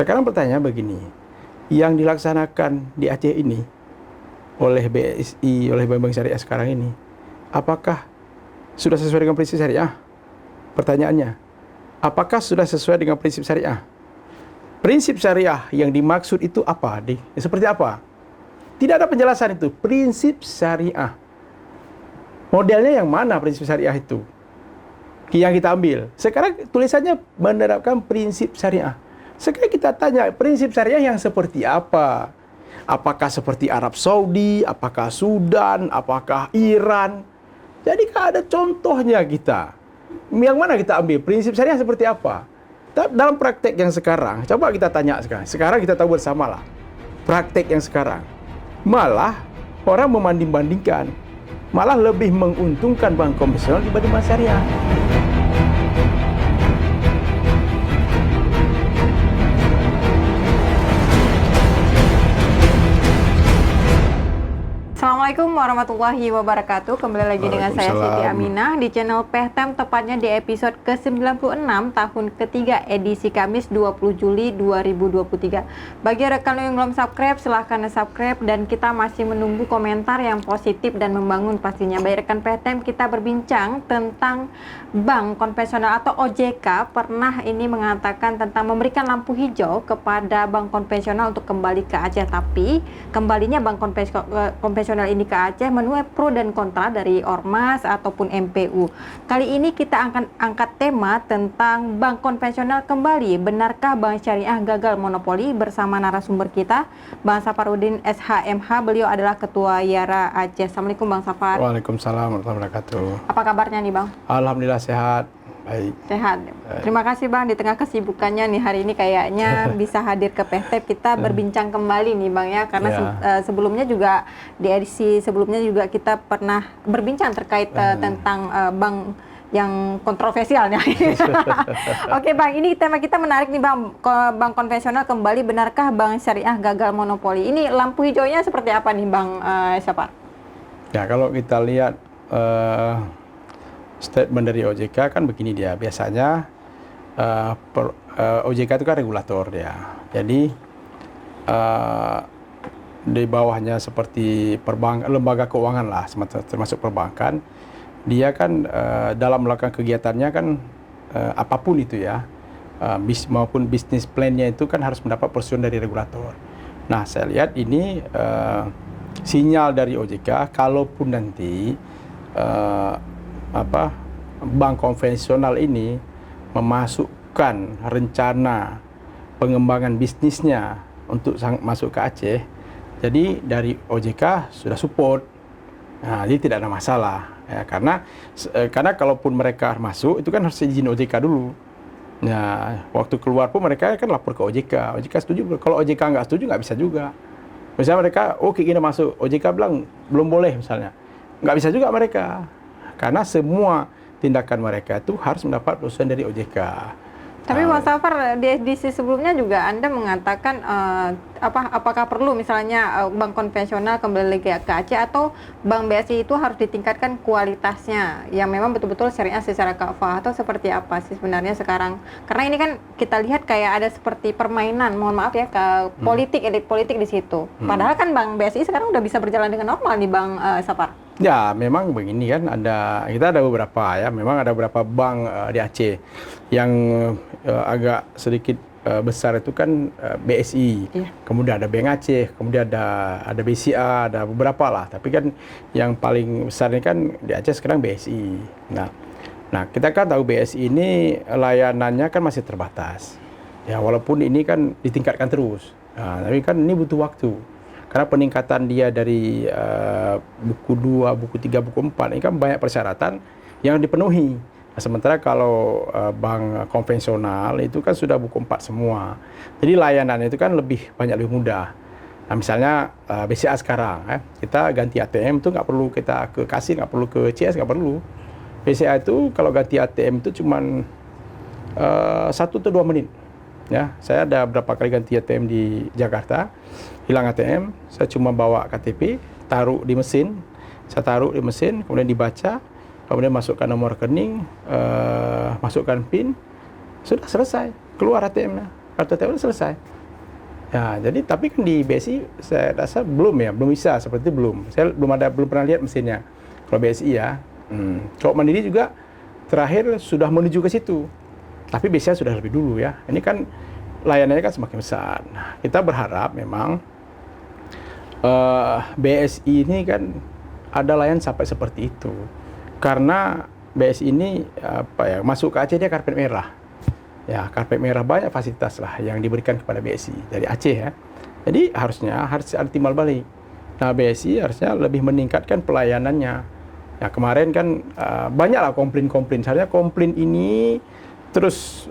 Sekarang pertanyaan begini, yang dilaksanakan di Aceh ini oleh BSI, oleh Bank Syariah sekarang ini, apakah sudah sesuai dengan prinsip syariah? Pertanyaannya, apakah sudah sesuai dengan prinsip syariah? Prinsip syariah yang dimaksud itu apa? Seperti apa? Tidak ada penjelasan itu. Prinsip syariah. Modelnya yang mana prinsip syariah itu? Yang kita ambil. Sekarang tulisannya menerapkan prinsip syariah. Sekarang kita tanya, prinsip syariah yang seperti apa? Apakah seperti Arab Saudi? Apakah Sudan? Apakah Iran? Jadi kan ada contohnya kita. Yang mana kita ambil? Prinsip syariah seperti apa? Dalam praktek yang sekarang, coba kita tanya sekarang. Sekarang kita tahu bersamalah. Praktek yang sekarang. Malah orang membanding-bandingkan. Malah lebih menguntungkan bank konvensional dibanding bank syariah. Assalamualaikum warahmatullahi wabarakatuh. Kembali lagi dengan saya Siti Aminah di channel PehTem, tepatnya di episode ke-96 tahun ketiga edisi Kamis 20 Juli 2023. Bagi rekan yang belum subscribe, silahkan subscribe, dan kita masih menunggu komentar yang positif dan membangun pastinya. Bagi rekan PehTem, kita berbincang tentang bank konvensional atau OJK pernah ini mengatakan tentang memberikan lampu hijau kepada bank konvensional untuk kembali ke Aceh, tapi kembalinya bank konvensional ini ke Aceh menuai pro dan kontra dari Ormas ataupun MPU. Kali ini kita akan angkat tema tentang bank konvensional kembali. Benarkah bank syariah gagal monopoli? Bersama narasumber kita, Bang Safarudin SHMH. Beliau adalah Ketua Yara Aceh. Assalamualaikum Bang Safar. Waalaikumsalam warahmatullahi wabarakatuh. Apa kabarnya nih Bang? Alhamdulillah sehat. Baik. Sehat. Terima kasih Bang, di tengah kesibukannya nih hari ini kayaknya bisa hadir ke PehTem, kita berbincang kembali nih Bang ya, karena sebelumnya juga di edisi sebelumnya juga kita pernah berbincang terkait tentang bank yang kontroversial nih. Oke Bang, ini tema kita menarik nih Bang, bank konvensional kembali, benarkah bank syariah gagal monopoli? Ini lampu hijaunya seperti apa nih Bang Syafar? Ya, kalau kita lihat statement dari OJK kan begini dia, biasanya OJK itu kan regulator dia. Jadi di bawahnya seperti lembaga keuangan lah, termasuk perbankan, dia kan dalam melakukan kegiatannya kan apapun itu ya, maupun bisnis plan-nya itu kan harus mendapat persetujuan dari regulator. Nah, saya lihat ini sinyal dari OJK, kalaupun nanti bank konvensional ini memasukkan rencana pengembangan bisnisnya untuk masuk ke Aceh, jadi dari OJK sudah support. Nah, jadi tidak ada masalah ya, karena kalaupun mereka masuk itu kan harus izin OJK dulu. Nah, waktu keluar pun mereka kan lapor ke OJK. OJK setuju, kalau OJK nggak setuju nggak bisa juga. Misalnya mereka, oke kita masuk, OJK bilang belum boleh misalnya, nggak bisa juga mereka. Karena semua tindakan mereka itu harus mendapat persetujuan dari OJK. Tapi Mas Safar, di edisi sebelumnya juga Anda mengatakan apakah perlu misalnya bank konvensional kembali lagi ke Aceh, atau bank BSI itu harus ditingkatkan kualitasnya yang memang betul-betul syariah secara kafah, atau seperti apa sih sebenarnya sekarang? Karena ini kan kita lihat kayak ada seperti permainan, mohon maaf ya, ke politik, elit politik di situ. Padahal kan bank BSI sekarang udah bisa berjalan dengan normal nih Bang Safar. Ya, memang begini kan, kita ada beberapa ya, memang ada beberapa bank di Aceh yang agak sedikit besar itu kan BSI, kemudian ada Bank Aceh, kemudian ada BCA, ada beberapa lah. Tapi kan yang paling besar ini kan di Aceh sekarang BSI. Nah kita kan tahu BSI ini layanannya kan masih terbatas. Ya, walaupun ini kan ditingkatkan terus. Nah, tapi kan ini butuh waktu. Karena peningkatan dia dari buku 2, buku 3, buku 4, ini kan banyak persyaratan yang dipenuhi. Nah, sementara kalau bank konvensional itu kan sudah buku 4 semua. Jadi layanan itu kan lebih mudah. Nah, misalnya BCA sekarang, kita ganti ATM itu nggak perlu kita ke kasir, nggak perlu ke CS, nggak perlu. BCA itu kalau ganti ATM itu cuma 1 atau 2 menit. Ya, saya ada berapa kali ganti ATM di Jakarta, hilang ATM, saya cuma bawa KTP, taruh di mesin, kemudian dibaca, kemudian masukkan nomor rekening, masukkan PIN, sudah selesai, keluar ATM-nya. kartu ATM udah selesai. Ya, jadi tapi kan di BSI saya rasa belum bisa seperti itu belum. Saya belum pernah lihat mesinnya. Kalau BSI ya. Kalau Mandiri juga terakhir sudah menuju ke situ. Tapi biasanya sudah lebih dulu ya. Ini kan layanannya kan semakin besar. Nah, kita berharap memang BSI ini kan ada layan sampai seperti itu. Karena BSI ini masuk ke Aceh dia karpet merah. Ya, karpet merah banyak fasilitas lah yang diberikan kepada BSI dari Aceh ya. Jadi harus ada timbal balik. Nah, BSI harusnya lebih meningkatkan pelayanannya. Ya, kemarin kan banyaklah komplain-komplain. Seharusnya komplain ini terus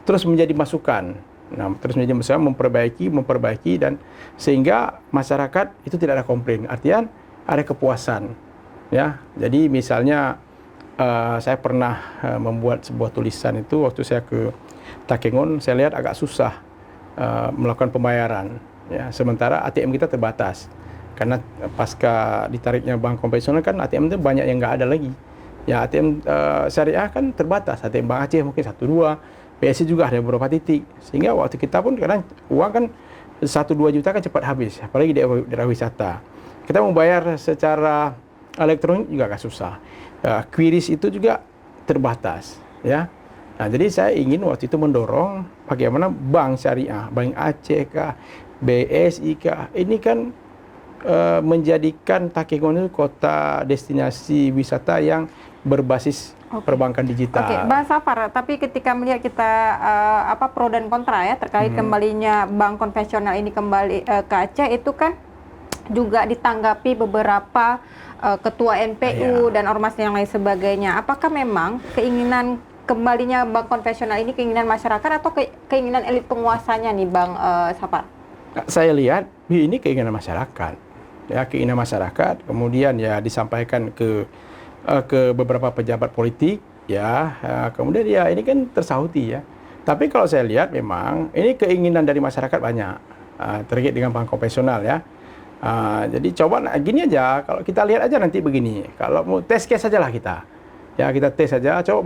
terus menjadi masukan. Nah, terus menjadi masukan, memperbaiki dan sehingga masyarakat itu tidak ada komplain. Artinya ada kepuasan. Ya, jadi misalnya saya pernah membuat sebuah tulisan itu waktu saya ke Takengon, saya lihat agak susah melakukan pembayaran. Ya, sementara ATM kita terbatas. Karena pasca ditariknya bank konvensional kan ATM itu banyak yang nggak ada lagi. Ya, ATM syariah kan terbatas. ATM Bank Aceh mungkin 1-2, BSI juga ada beberapa titik. Sehingga waktu kita pun kadang uang kan 1-2 juta kan cepat habis, apalagi di daerah wisata. Kita membayar secara elektronik juga agak susah. QRIS itu juga terbatas, ya. Nah, jadi saya ingin waktu itu mendorong bagaimana bank syariah, Bank Aceh kah, BSI kah, ini kan menjadikan Takengon itu kota destinasi wisata yang berbasis perbankan digital. Oke, Bang Safar, tapi ketika melihat kita pro dan kontra ya terkait kembalinya bank konvensional ini kembali ke Aceh, itu kan juga ditanggapi beberapa ketua NPU dan ormas yang lain sebagainya. Apakah memang keinginan kembalinya bank konvensional ini keinginan masyarakat atau keinginan elit penguasanya nih, Bang Safar? Saya lihat ini keinginan masyarakat. Ya, keinginan masyarakat, kemudian ya disampaikan ke beberapa pejabat politik, ya, kemudian ya ini kan tersahuti ya. Tapi kalau saya lihat memang ini keinginan dari masyarakat banyak terkait dengan bank konvensional ya. Jadi coba gini aja, kalau kita lihat aja nanti begini, kalau mau test case saja lah kita. Ya, kita tes saja, coba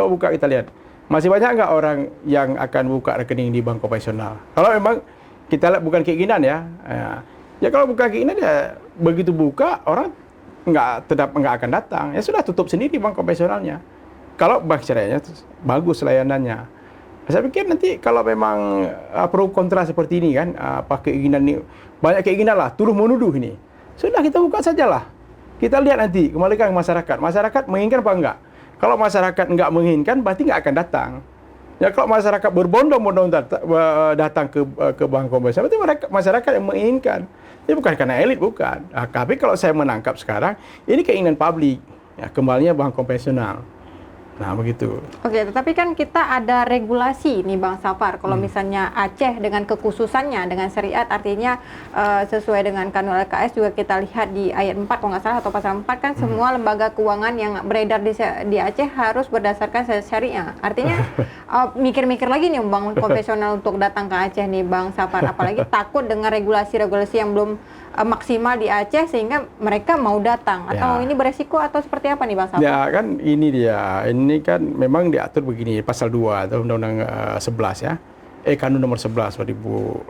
buka kita lihat. Masih banyak nggak orang yang akan buka rekening di bank konvensional? Kalau memang kita lihat bukan keinginan ya. Ya kalau bukan keinginan ya begitu buka orang nggak akan datang. Ya sudah, tutup sendiri bank konvensionalnya. Kalau bank syariahnya bagus layanannya. Saya pikir nanti kalau memang pro kontra seperti ini kan, keinginan ini banyak keinginan lah, tuduh menuduh ini. Sudah, kita buka sajalah. Kita lihat nanti, kembalikan ke masyarakat. Masyarakat menginginkan apa enggak? Kalau masyarakat enggak menginginkan, berarti enggak akan datang. Ya, kalau masyarakat berbondong-bondong datang ke bank konvensional, berarti masyarakat yang menginginkan. Ini bukan karena elit, bukan. Tapi kalau saya menangkap sekarang, ini keinginan publik. Ya, kembalinya bank konvensional. Nah, begitu. Oke, tetapi kan kita ada regulasi nih, Bang Safar. Kalau misalnya Aceh dengan kekhususannya, dengan syariat, artinya sesuai dengan kanun LKS juga kita lihat di ayat 4, kalau nggak salah, atau pasal 4 kan semua lembaga keuangan yang beredar di Aceh harus berdasarkan syariah. Artinya mikir-mikir lagi nih bank konvensional untuk datang ke Aceh nih, Bang Safar. Apalagi takut dengan regulasi-regulasi yang belum maksimal di Aceh sehingga mereka mau datang, atau ini beresiko atau seperti apa nih, Bang Safar? Ya kan ini dia, ini kan memang diatur begini, pasal 2 atau Undang-Undang 11 ya, Kanun nomor 11 2018.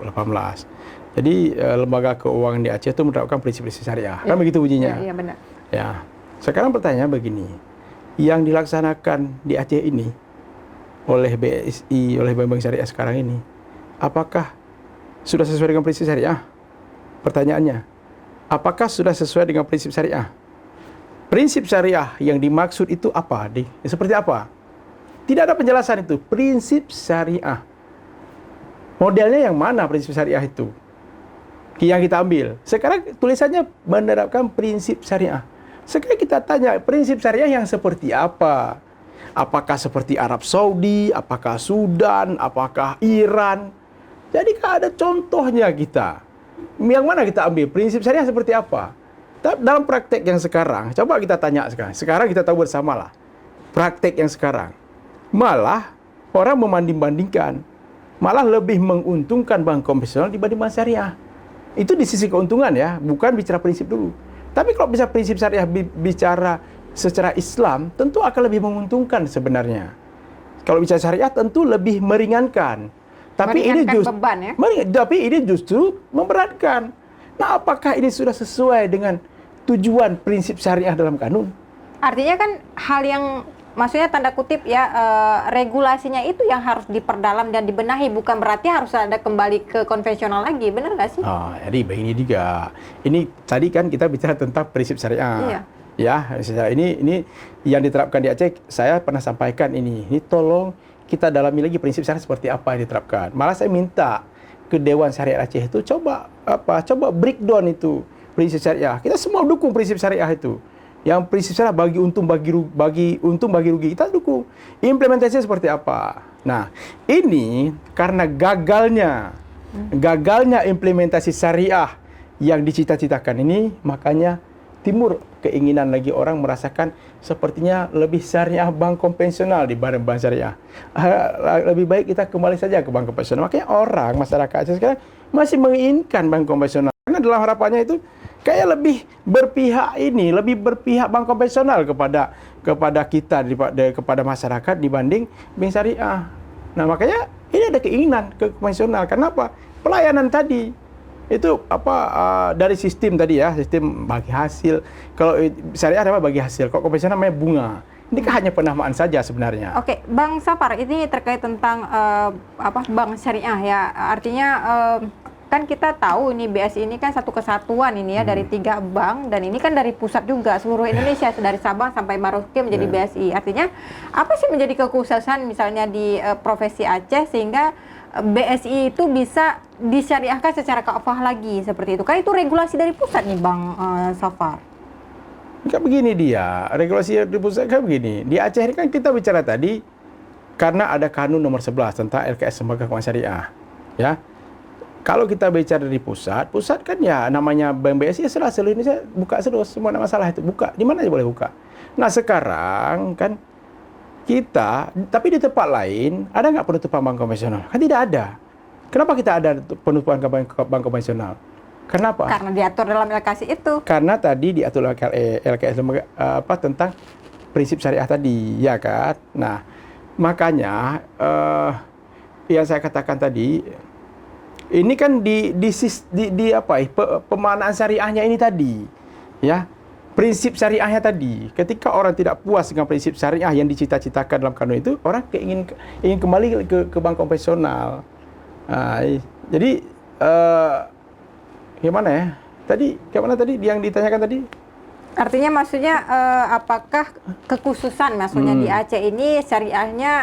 Jadi lembaga keuangan di Aceh itu menerapkan prinsip-prinsip syariah, kan begitu bunyinya. Iya, benar. Ya, sekarang pertanyaan begini, yang dilaksanakan di Aceh ini oleh BSI, oleh bank syariah sekarang ini, apakah sudah sesuai dengan prinsip syariah? Pertanyaannya, apakah sudah sesuai dengan prinsip syariah? Prinsip syariah yang dimaksud itu apa? Seperti apa? Tidak ada penjelasan itu. Prinsip syariah. Modelnya yang mana prinsip syariah itu? Yang kita ambil. Sekarang tulisannya menerapkan prinsip syariah. Sekarang kita tanya, prinsip syariah yang seperti apa? Apakah seperti Arab Saudi? Apakah Sudan? Apakah Iran? Jadi kan ada contohnya kita. Yang mana kita ambil? Prinsip syariah seperti apa? Dalam praktek yang sekarang, coba kita tanya sekarang. Sekarang kita tahu bersamalah. Praktek yang sekarang. Malah orang membanding-bandingkan. Malah lebih menguntungkan bank konvensional dibanding bank syariah. Itu di sisi keuntungan ya, bukan bicara prinsip dulu. Tapi kalau bisa prinsip syariah bicara secara Islam, tentu akan lebih menguntungkan sebenarnya. kalau bicara syariah tentu lebih meringankan. Tapi ini justru beban, ya? Tapi ini justru memberatkan. Nah, apakah ini sudah sesuai dengan tujuan prinsip syariah dalam kanun? Artinya kan hal yang maksudnya tanda kutip ya, regulasinya itu yang harus diperdalam dan dibenahi, bukan berarti harus ada kembali ke konvensional lagi, benar nggak sih? Jadi begini juga. Ini tadi kan kita bicara tentang prinsip syariah. Iya. Ya, ini yang diterapkan di Aceh. Saya pernah sampaikan ini. Ini tolong kita dalami lagi prinsip syariah seperti apa yang diterapkan. Malah saya minta ke Dewan Syariah Aceh itu coba breakdown itu prinsip syariah. Kita semua dukung prinsip syariah itu. Yang prinsip syariah bagi untung bagi rugi kita dukung. Implementasinya seperti apa? Nah, ini karena gagalnya implementasi syariah yang dicita-citakan ini, makanya timbul keinginan lagi orang merasakan sepertinya lebih syariah bank konvensional dibanding bank syariah. Lebih baik kita kembali saja ke bank konvensional. Makanya masyarakat Aceh sekarang masih menginginkan bank konvensional. Karena dalam harapannya itu kayak lebih berpihak bank konvensional kepada kita, kepada masyarakat dibanding bank syariah. Nah, makanya ini ada keinginan ke konvensional. Kenapa? Pelayanan tadi itu dari sistem tadi ya, sistem bagi hasil. Kalau syariah apa bagi hasil, kalau konvensional namanya bunga. Ini kan hanya penamaan saja sebenarnya. Oke, Bang Safar, ini terkait tentang bank syariah ya. Artinya kan kita tahu ini BSI ini kan satu kesatuan ini ya, dari 3 bank, dan ini kan dari pusat juga seluruh Indonesia, dari Sabang sampai Merauke menjadi BSI. Artinya apa sih menjadi kekhususan misalnya di Provinsi Aceh sehingga BSI itu bisa disyariahkan secara kafah lagi seperti itu? Kan itu regulasi dari pusat nih, Bang Safar. Kayak begini dia, regulasi dari pusat kayak begini. Di Aceh ini kan kita bicara tadi karena ada Kanun nomor 11 tentang LKS Lembaga Keuangan Syariah, ya. Kalau kita bicara dari pusat kan ya namanya Bank BSI seluruh Indonesia buka terus, semua ada masalah itu buka, di mana aja boleh buka. Nah, sekarang kan kita, tapi di tempat lain ada nggak penutupan bank konvensional? Kan tidak ada. Kenapa kita ada penutupan bank konvensional? Kenapa? Karena diatur dalam LKS itu. Karena tadi diatur LKS tentang prinsip syariah tadi, ya kan? Nah, makanya yang saya katakan tadi, ini kan pemaknaan syariahnya ini tadi, ya, prinsip syariahnya tadi. Ketika orang tidak puas dengan prinsip syariah yang dicita-citakan dalam kanun itu, orang ingin kembali ke bank konvensional. Jadi gimana ya? Gimana tadi yang ditanyakan tadi? Artinya maksudnya apakah kekhususan maksudnya di Aceh ini syariahnya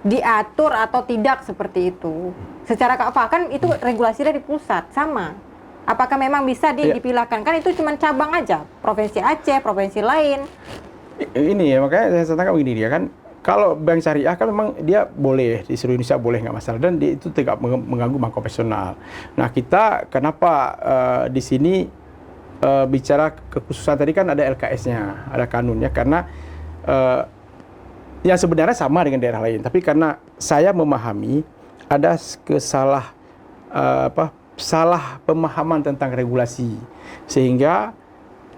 diatur atau tidak seperti itu? Secara kafah kan itu regulasi dari pusat sama. Apakah memang bisa dipilahkan? Kan itu cuma cabang aja, Provinsi Aceh, provinsi lain. Ini ya, makanya saya katakan begini dia kan, kalau bank syariah kan memang dia boleh di seluruh Indonesia boleh, nggak masalah, dan itu tidak mengganggu bank konvensional. Nah, kita kenapa di sini bicara kekhususan tadi kan ada LKS-nya, ada kanunnya, karena yang sebenarnya sama dengan daerah lain, tapi karena saya memahami ada salah pemahaman tentang regulasi sehingga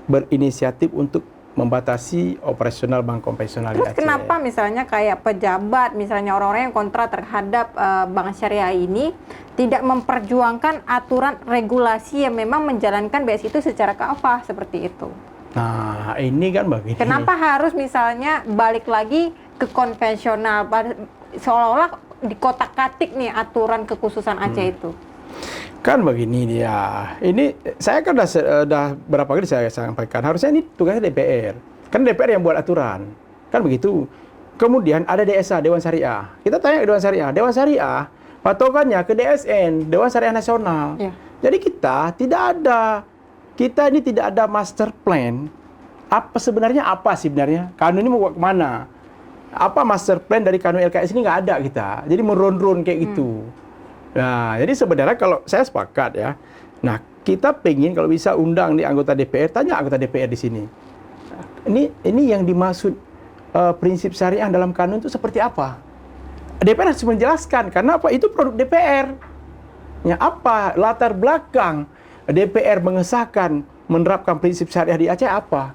berinisiatif untuk membatasi operasional bank konvensional di Aceh. Kenapa misalnya kayak pejabat, misalnya orang-orang yang kontra terhadap bank syariah ini tidak memperjuangkan aturan regulasi yang memang menjalankan BSI itu secara kafah seperti itu? Nah, ini kan begini. Kenapa harus misalnya balik lagi ke konvensional, seolah-olah dikotak-katik nih aturan kekhususan Aceh itu? Kan begini dia. Ini saya kan sudah berapa kali saya sampaikan. Harusnya ini tugasnya DPR. Kan DPR yang buat aturan. Kan begitu. Kemudian ada DSA, Dewan Syariah. Kita tanya ke Dewan Syariah. Dewan Syariah patokannya ke DSN, Dewan Syariah Nasional. Ya. Jadi kita ini tidak ada master plan. Sebenarnya kanun ini mau kemana? Apa master plan dari kanun LKS ini nggak ada kita. Jadi meron-ron kayak gitu. Nah, jadi sebenarnya kalau saya sepakat ya. Nah, kita pengen kalau bisa undang di anggota DPR, tanya anggota DPR di sini. Ini yang dimaksud prinsip syariah dalam kanun itu seperti apa? DPR harus menjelaskan karena apa? Itu produk DPR. Ya, apa latar belakang DPR mengesahkan menerapkan prinsip syariah di Aceh apa?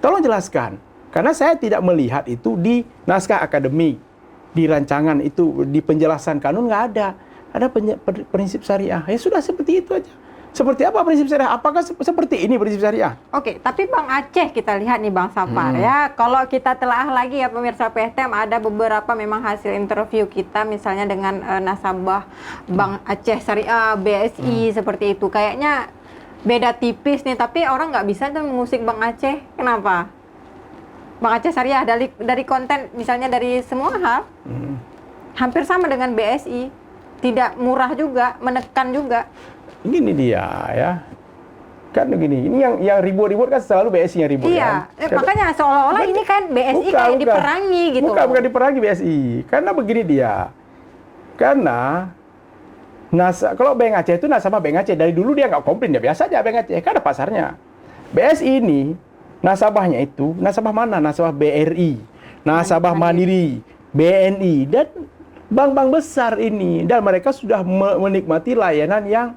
Tolong jelaskan. Karena saya tidak melihat itu di naskah akademik. di rancangan itu, di penjelasan kanun nggak ada. Ada prinsip syariah. Ya sudah seperti itu aja. Seperti apa prinsip syariah? Apakah seperti ini prinsip syariah? Oke, tapi Bang Aceh kita lihat nih Bang Safar ya. Kalau kita telaah lagi ya pemirsa PTM, ada beberapa memang hasil interview kita misalnya dengan nasabah Bang Aceh Syariah, BSI seperti itu. Kayaknya beda tipis nih, tapi orang nggak bisa tuh mengusik Bang Aceh. Kenapa? Bang Aceh Syariah dari konten misalnya dari semua hal hampir sama dengan BSI. Tidak murah juga, menekan juga. Gini dia ya, kan begini, ini yang ribut-ribut kan selalu BSI yang ribut. Iya, makanya seolah-olah ini kan BSI kayak diperangi gitu. Bukan diperangi BSI, karena begini dia, karena kalau Bank Aceh itu nasabah Bank Aceh dari dulu dia nggak komplain, dia biasa aja Bank Aceh, kan ada pasarnya. BSI ini nasabahnya itu nasabah mana? Nasabah BRI, nasabah Mandiri, BNI dan bank-bank besar ini, dan mereka sudah menikmati layanan yang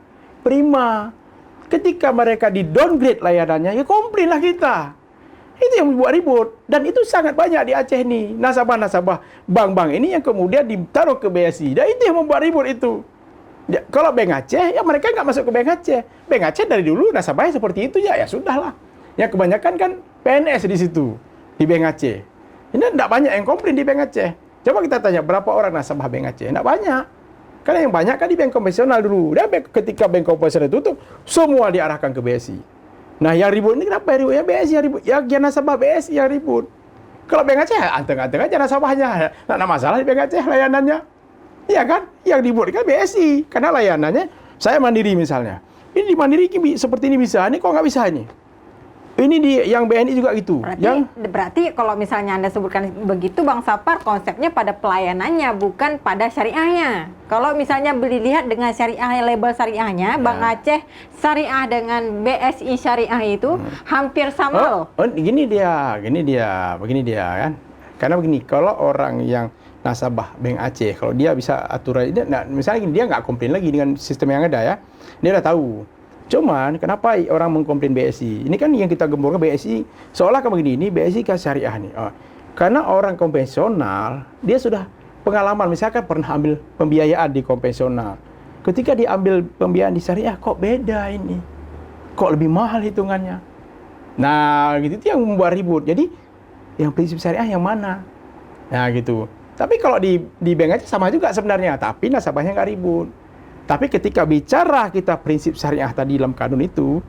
prima. Ketika mereka di downgrade layanannya, ya komplain lah kita. Itu yang membuat ribut. Dan itu sangat banyak di Aceh nih. Nasabah-nasabah bank-bank ini yang kemudian ditaruh ke BSI. Dan itu yang membuat ribut itu. Ya, kalau Bank Aceh, ya mereka nggak masuk ke Bank Aceh. Bank Aceh dari dulu nasabahnya seperti itu ya sudahlah. Ya kebanyakan kan PNS di situ, di Bank Aceh. Ini tidak banyak yang komplain di Bank Aceh. Coba kita tanya berapa orang nasabah Bank Aceh? Tidak banyak. Karena yang banyak kan di bank konvensional dulu. Dan ketika bank konvensional tutup, semua diarahkan ke BSI. Nah, yang ribut ini kenapa ribut? Ya BSI yang ribut. Ya nasabah BSI yang ribut. Kalau Bank Aceh, anteng-anteng aja nasabahnya. Tidak ada masalah di Bank Aceh layanannya. Iya kan? Yang ribut kan BSI. Karena layanannya, saya Mandiri misalnya. Ini di Mandiri seperti ini bisa. Ini kok nggak bisa ini? Ini di yang BNI juga gitu. Berarti kalau misalnya Anda sebutkan begitu Bang Safar, konsepnya pada pelayanannya bukan pada syariahnya. Kalau misalnya lihat dengan syariah, label syariahnya, Bang Aceh Syariah dengan BSI Syariah itu hampir sama loh. Begini dia kan. Karena begini, kalau orang yang nasabah Bank Aceh, kalau dia bisa aturan, misalnya gini, dia nggak komplain lagi dengan sistem yang ada ya. Dia udah tahu. Cuman kenapa orang mengkomplain BSI? Ini kan yang kita gemborkan BSI seolah kayak begini, ini BSI kan syariah nih. Karena orang konvensional dia sudah pengalaman, misalkan pernah ambil pembiayaan di konvensional. Ketika diambil pembiayaan di syariah, kok beda ini? Kok lebih mahal hitungannya? Nah, gitu itu yang membuat ribut. Jadi yang prinsip syariah yang mana? Nah, gitu. Tapi kalau di bank aja sama juga sebenarnya, tapi nasabahnya nggak ribut. Tapi ketika bicara kita prinsip syariah tadi dalam kanun itu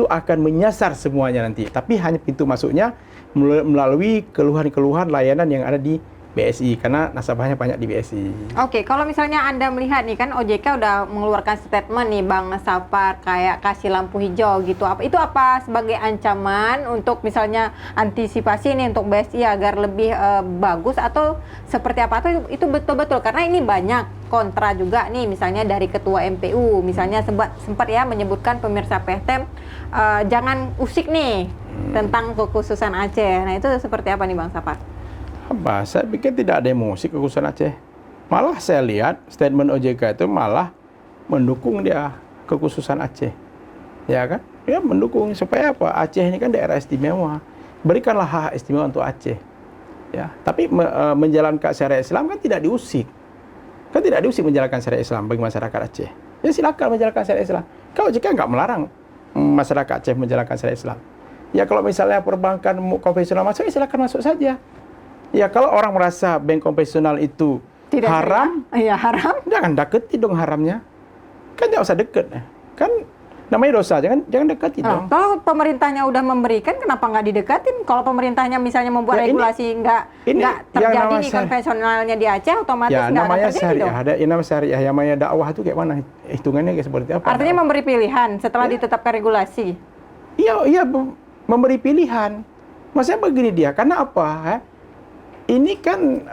akan menyasar semuanya nanti. Tapi hanya pintu masuknya melalui keluhan-keluhan layanan yang ada di BSI, karena nasabahnya banyak di BSI. Oke, kalau misalnya Anda melihat nih kan OJK udah mengeluarkan statement nih Bang Safar kayak kasih lampu hijau gitu. Itu apa sebagai ancaman untuk misalnya antisipasi nih untuk BSI agar lebih bagus atau seperti apa? Atau itu betul-betul karena ini banyak kontra juga nih misalnya dari ketua MPU misalnya sempat ya menyebutkan pemirsa PTM jangan usik nih tentang kekhususan Aceh. Nah, itu seperti apa nih Bang Safar? Apa? Saya pikir tidak ada emosi kekhususan Aceh. Malah saya lihat statement OJK itu malah mendukung dia kekhususan Aceh. Ya kan? Ya mendukung supaya apa? Aceh ini kan daerah istimewa. Berikanlah hak istimewa untuk Aceh. Ya, tapi menjalankan syariat Islam kan tidak diusik. Kan tidak diusik menjalankan syariat Islam bagi masyarakat Aceh. Ya silakan menjalankan syariat Islam. Kalau OJK nggak melarang masyarakat Aceh menjalankan syariat Islam. Ya kalau misalnya perbankan konvensional masuk, ya silakan masuk saja. Ya kalau orang merasa bank konvensional itu tidak haram, ya haram, jangan deketi dong haramnya. Kan jangan usah deket. Kan namanya dosa, jangan deketi dong. Kalau pemerintahnya udah memberikan, kenapa nggak didekatin? Kalau pemerintahnya misalnya membuat regulasi nggak terjadi di konvensionalnya di Aceh, otomatis nggak namanya terjadi syariah. dong. Ada yang namanya syariah, yang namanya dakwah itu kayak mana? Hitungannya kayak seperti apa? Artinya memberi pilihan setelah ditetapkan regulasi. Iya, memberi pilihan. Maksudnya begini dia, karena apa? Ini kan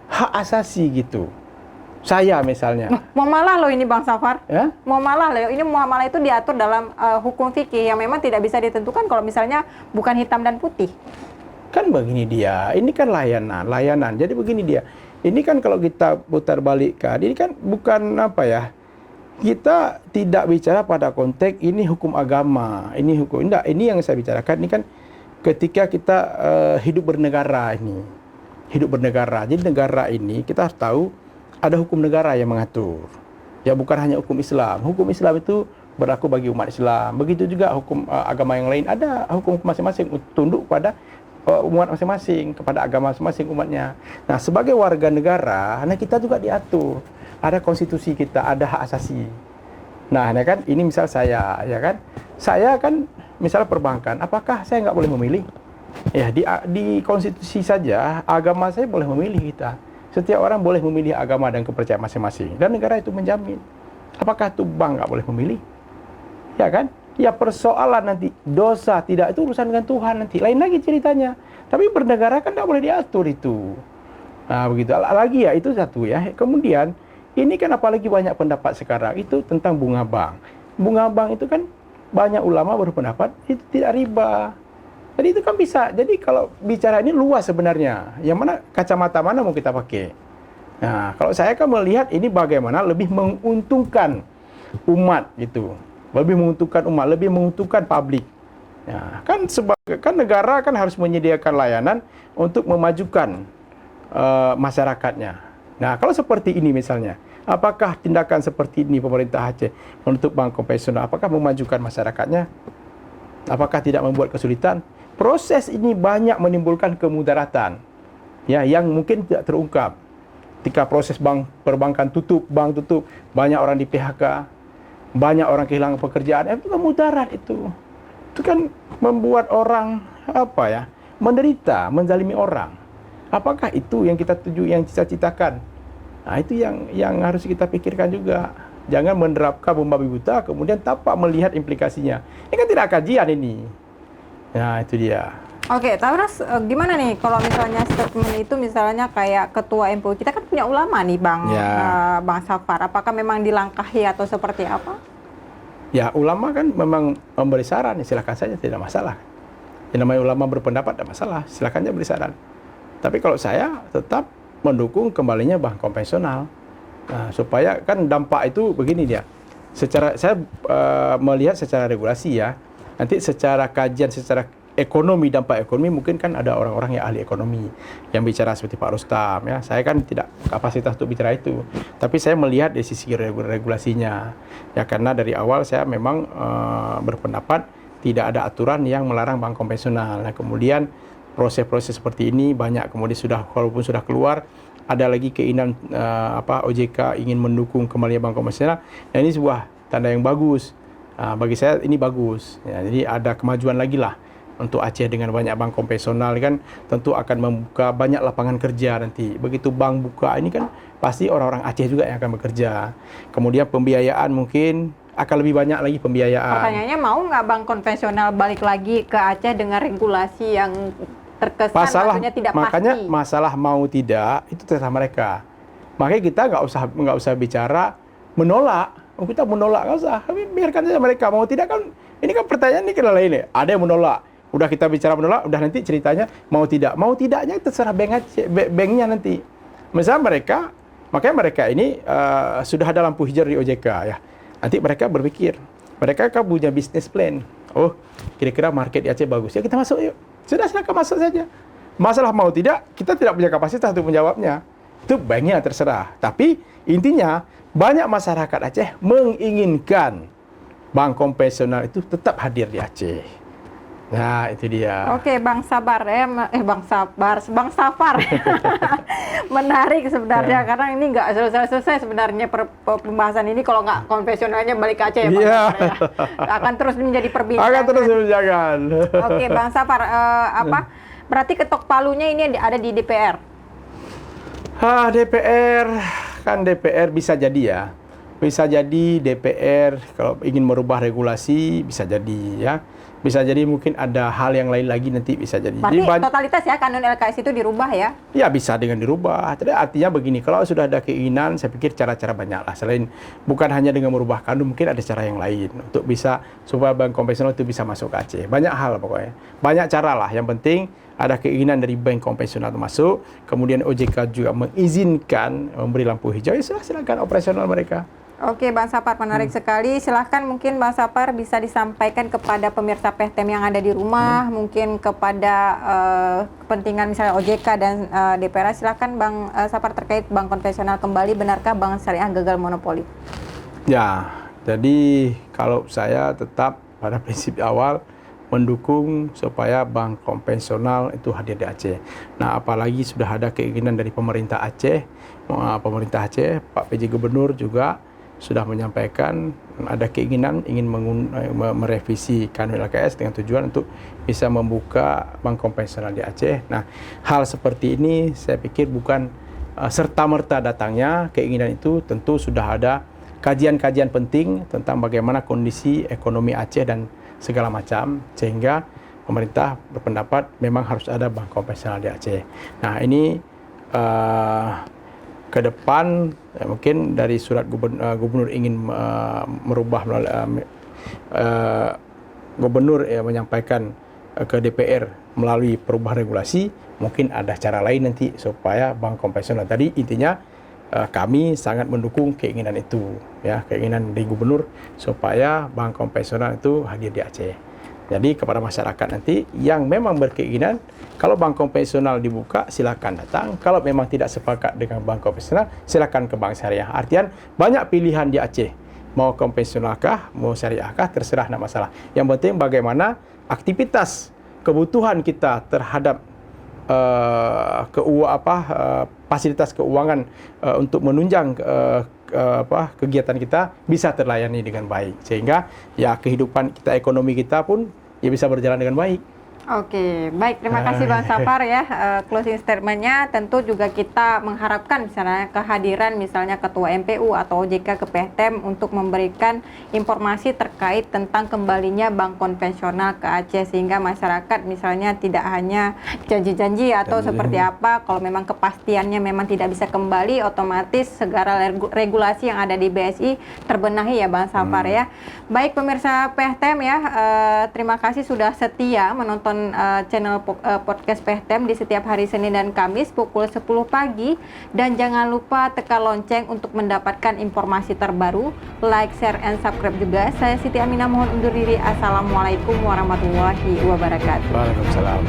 hak asasi gitu. Saya misalnya. Muamalah loh ini Bang Safar. Ya? Muamalah loh. Ini muamalah itu diatur dalam hukum fikih yang memang tidak bisa ditentukan kalau misalnya bukan hitam dan putih. Kan begini dia. Ini kan layanan. Jadi begini dia. Ini kan kalau kita putar balikkan, ini kan bukan kita tidak bicara pada konteks ini hukum agama, ini hukum. Enggak, ini yang saya bicarakan ini kan ketika kita hidup bernegara ini. hidup bernegara. Jadi negara ini kita harus tahu ada hukum negara yang mengatur. Ya bukan hanya hukum Islam. Hukum Islam itu berlaku bagi umat Islam. Begitu juga hukum agama yang lain, ada hukum masing-masing tunduk pada umat masing-masing, kepada agama masing-masing umatnya. Nah, sebagai warga negara, nah kita juga diatur. Ada konstitusi kita, ada hak asasi. Nah, kan ini misal saya, ya kan? Saya kan misal perbankan, apakah saya nggak boleh memilih? Ya, di konstitusi saja agama saya boleh memilih kita. Setiap orang boleh memilih agama dan kepercayaan masing-masing, dan negara itu menjamin. Apakah itu bank nggak boleh memilih? Ya kan? Ya persoalan nanti dosa tidak itu urusan dengan Tuhan nanti. Lain lagi ceritanya. Tapi bernegara kan tidak boleh diatur itu. Nah begitu. Lagi ya itu satu ya. Kemudian ini kan apalagi banyak pendapat sekarang itu tentang bunga bank. Bunga bank itu kan banyak ulama berpendapat itu tidak riba. Jadi itu kan bisa. Jadi kalau bicara ini luas sebenarnya. Yang mana kacamata mana mau kita pakai? Nah kalau saya kan melihat ini bagaimana lebih menguntungkan umat gitu. Lebih menguntungkan umat, lebih menguntungkan publik. Ya, kan negara kan harus menyediakan layanan untuk memajukan masyarakatnya. Nah, kalau seperti ini misalnya, apakah tindakan seperti ini pemerintah Aceh untuk bank konvensional, apakah memajukan masyarakatnya? Apakah tidak membuat kesulitan? Proses ini banyak menimbulkan kemudaratan, ya, yang mungkin tidak terungkap. Ketika proses perbankan tutup, bank tutup, banyak orang di PHK. Banyak orang kehilangan pekerjaan, itu kan mudarat itu. Itu kan membuat orang menderita, menzalimi orang. Apakah itu yang kita tuju, yang cita-citakan? Nah, itu yang harus kita pikirkan juga. Jangan menerapkan membabi buta kemudian tanpa melihat implikasinya. Ini kan tidak kajian ini. Nah, itu dia. Oke, terus gimana nih kalau misalnya statement itu misalnya kayak ketua MPU, kita kan punya ulama nih Bang Safar, apakah memang dilangkahi atau seperti apa? Ya ulama kan memang memberi saran, silakan saja, tidak masalah. Yang namanya ulama berpendapat tidak masalah, silakan aja beri saran. Tapi kalau saya tetap mendukung kembalinya bank konvensional. Nah, supaya kan dampak itu begini dia. Saya melihat secara regulasi ya, nanti secara kajian, secara ekonomi, dampak ekonomi mungkin kan ada orang-orang yang ahli ekonomi yang bicara seperti Pak Rustam ya. Saya kan tidak kapasitas untuk bicara itu. Tapi saya melihat dari sisi regulasinya. Ya karena dari awal saya memang berpendapat tidak ada aturan yang melarang bank konvensional. Nah, kemudian proses-proses seperti ini banyak kemudian walaupun sudah keluar ada lagi keinginan OJK ingin mendukung kembali bank konvensional. Nah, ini sebuah tanda yang bagus. Bagi saya ini bagus. Ya, jadi ada kemajuan lagi lah. Untuk Aceh dengan banyak bank konvensional kan tentu akan membuka banyak lapangan kerja nanti. Begitu bank buka ini kan pasti orang-orang Aceh juga yang akan bekerja. Kemudian pembiayaan mungkin akan lebih banyak lagi pembiayaan. Pertanyaannya mau nggak bank konvensional balik lagi ke Aceh dengan regulasi yang terkesan maksudnya tidak makanya pasti? Masalah mau tidak itu terserah mereka. Makanya kita nggak usah bicara menolak. Kita menolak nggak usah. Biarkan saja mereka mau tidak kan. Ini kan pertanyaan ini kena lain. Ada yang menolak. Udah kita bicara menolak, udah nanti ceritanya mau tidak. Mau tidaknya terserah banknya nanti. Misalnya makanya mereka ini sudah ada lampu hijau di OJK ya. Nanti mereka berpikir, mereka kan punya bisnis plan. Oh, kira-kira market di Aceh bagus. Ya kita masuk yuk. Sudah silakan masuk saja. Masalah mau tidak, kita tidak punya kapasitas untuk menjawabnya. Itu banknya terserah. Tapi intinya banyak masyarakat Aceh menginginkan bank konvensional itu tetap hadir di Aceh. Nah, itu dia. Oke, Bang Safar menarik sebenarnya karena ini nggak selesai sebenarnya pembahasan ini kalau nggak konvensionalnya balik ke Aceh ya, Bang Safar, ya. Akan terus menjadi perbincangan. Akan terus diperbincangkan. Oke, Bang Safar, berarti ketok palunya ini ada di DPR? DPR bisa jadi ya. Bisa jadi DPR kalau ingin merubah regulasi bisa jadi ya. Bisa jadi mungkin ada hal yang lain lagi nanti bisa jadi. Berarti totalitas ya kanun LKS itu dirubah ya? Ya bisa dengan dirubah. Jadi artinya begini, kalau sudah ada keinginan, saya pikir cara-cara banyak lah. Selain bukan hanya dengan merubah kanun, mungkin ada cara yang lain untuk bisa supaya bank konvensional itu bisa masuk ke Aceh. Banyak hal pokoknya. Banyak cara lah. Yang penting ada keinginan dari bank konvensional itu masuk. Kemudian OJK juga mengizinkan memberi lampu hijau. Ya silakan operasional mereka. Oke, Bang Sapar, menarik sekali. Silahkan mungkin Bang Sapar bisa disampaikan kepada pemirsa PEHTEM yang ada di rumah, mungkin kepada kepentingan misalnya OJK dan DPR. Silahkan Bang Sapar terkait bank konvensional kembali, benarkah bank syariah gagal monopoli? Ya, jadi kalau saya tetap pada prinsip awal mendukung supaya bank konvensional itu hadir di Aceh. Nah, apalagi sudah ada keinginan dari pemerintah Aceh, Pak PJ Gubernur juga sudah menyampaikan ada keinginan ingin merevisi Kanun LKS dengan tujuan untuk bisa membuka bank konvensional di Aceh. Nah, hal seperti ini saya pikir bukan serta-merta datangnya keinginan itu, tentu sudah ada kajian-kajian penting tentang bagaimana kondisi ekonomi Aceh dan segala macam, sehingga pemerintah berpendapat memang harus ada bank konvensional di Aceh. Nah, ini ke depan mungkin dari surat gubernur ingin merubah gubernur menyampaikan ke DPR melalui perubahan regulasi, mungkin ada cara lain nanti supaya bank konvensional. Tadi intinya kami sangat mendukung keinginan itu, ya, keinginan dari gubernur supaya bank konvensional itu hadir di Aceh. Jadi kepada masyarakat nanti yang memang berkeinginan, kalau bank konvensional dibuka, silakan datang. Kalau memang tidak sepakat dengan bank konvensional, silakan ke bank syariah. Artian banyak pilihan di Aceh. Mau konvensionalkah, mau syariahkah, terserah, tidak masalah. Yang penting bagaimana aktivitas kebutuhan kita terhadap fasilitas keuangan untuk menunjang kegiatan kita bisa terlayani dengan baik, sehingga ya kehidupan kita, ekonomi kita pun ya bisa berjalan dengan baik. Oke, baik, terima kasih Bang Sapar ya. Closing statement-nya tentu juga kita mengharapkan misalnya kehadiran misalnya Ketua MPU atau OJK ke PEHTEM untuk memberikan informasi terkait tentang kembalinya bank konvensional ke Aceh, sehingga masyarakat misalnya tidak hanya janji-janji atau seperti apa, kalau memang kepastiannya memang tidak bisa kembali, otomatis segala regulasi yang ada di BSI terbenahi ya Bang Sapar ya. Baik pemirsa PEHTEM ya, terima kasih sudah setia menonton channel podcast PEHTEM di setiap hari Senin dan Kamis pukul 10 pagi, dan jangan lupa tekan lonceng untuk mendapatkan informasi terbaru. Like, share, and subscribe juga. Saya Siti Aminah mohon undur diri. Assalamualaikum warahmatullahi wabarakatuh. Waalaikumsalam.